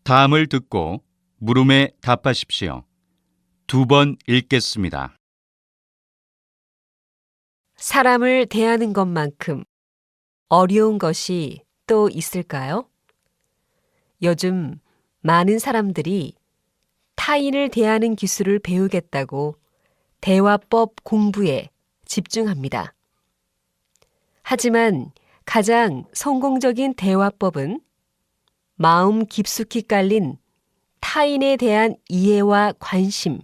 다음을 듣고 물음에 답하십시오. 2번 읽겠습니다. 사람을 대하는 것만큼 어려운 것이 또 있을까요? 요즘 많은 사람들이 타인을 대하는 기술을 배우겠다고 대화법 공부에 집중합니다. 하지만 가장 성공적인 대화법은 마음 깊숙이 깔린 타인에 대한 이해와 관심,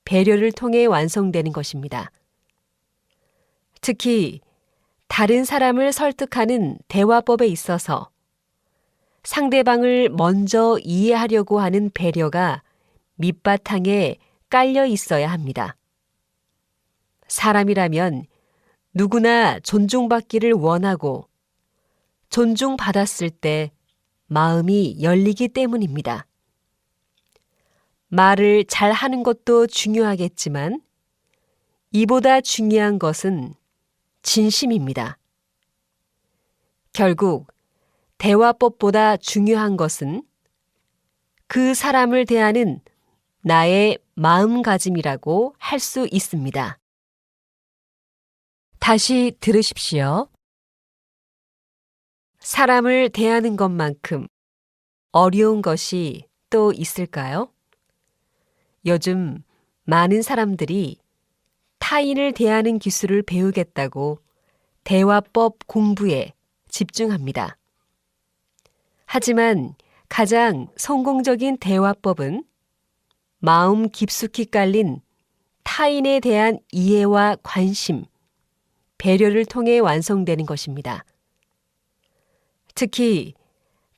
배려를 통해 완성되는 것입니다. 특히 다른 사람을 설득하는 대화법에 있어서 상대방을 먼저 이해하려고 하는 배려가 밑바탕에 깔려 있어야 합니다. 사람이라면 누구나 존중받기를 원하고 존중받았을 때 마음이 열리기 때문입니다. 말을 잘 하는 것도 중요하겠지만 이보다 중요한 것은 진심입니다. 결국 대화법보다 중요한 것은 그 사람을 대하는 나의 마음가짐이라고 할 수 있습니다. 다시 들으십시오. 사람을 대하는 것만큼 어려운 것이 또 있을까요? 요즘 많은 사람들이 타인을 대하는 기술을 배우겠다고 대화법 공부에 집중합니다. 하지만 가장 성공적인 대화법은 마음 깊숙이 깔린 타인에 대한 이해와 관심, 배려를 통해 완성되는 것입니다. 특히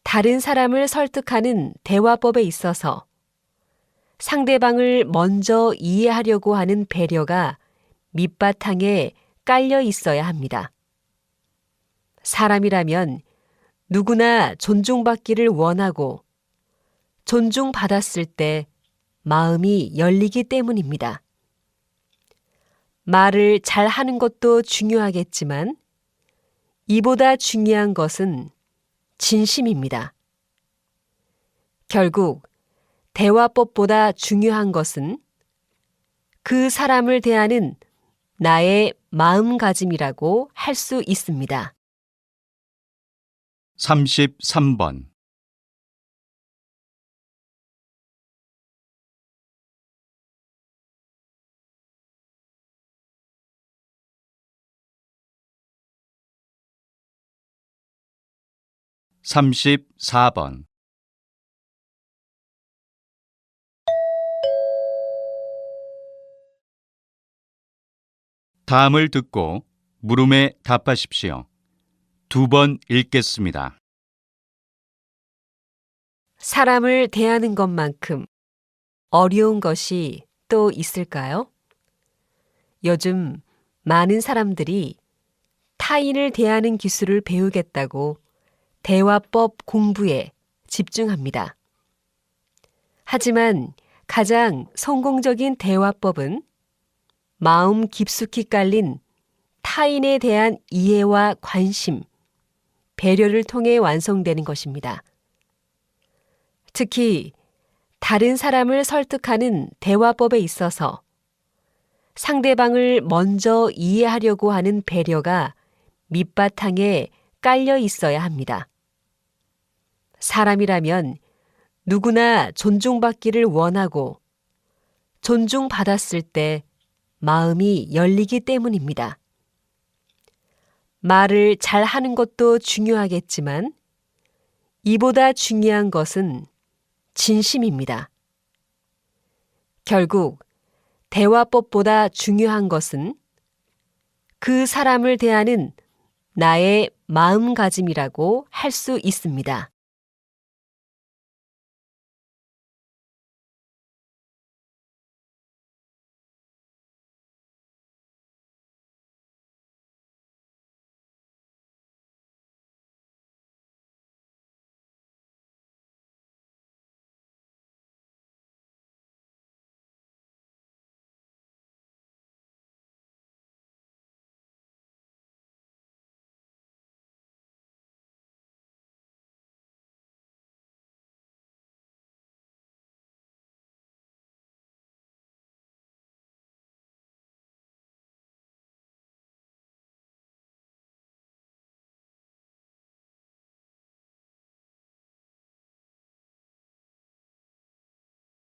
다른 사람을 설득하는 대화법에 있어서 상대방을 먼저 이해하려고 하는 배려가 밑바탕에 깔려 있어야 합니다. 사람이라면 누구나 존중받기를 원하고 존중받았을 때 마음이 열리기 때문입니다. 말을 잘 하는 것도 중요하겠지만 이보다 중요한 것은 진심입니다. 결국 대화법보다 중요한 것은 그 사람을 대하는 나의 마음가짐이라고 할 수 있습니다. 33번 34번 다음을 듣고 물음에 답하십시오. 2번 읽겠습니다. 사람을 대하는 것만큼 어려운 것이 또 있을까요? 요즘 많은 사람들이 타인을 대하는 기술을 배우겠다고 대화법 공부에 집중합니다. 하지만 가장 성공적인 대화법은 마음 깊숙이 깔린 타인에 대한 이해와 관심, 배려를 통해 완성되는 것입니다. 특히 다른 사람을 설득하는 대화법에 있어서 상대방을 먼저 이해하려고 하는 배려가 밑바탕에 깔려 있어야 합니다. 사람이라면 누구나 존중받기를 원하고 존중받았을 때 마음이 열리기 때문입니다. 말을 잘 하는 것도 중요하겠지만 이보다 중요한 것은 진심입니다. 결국 대화법보다 중요한 것은 그 사람을 대하는 나의 마음가짐이라고 할 수 있습니다.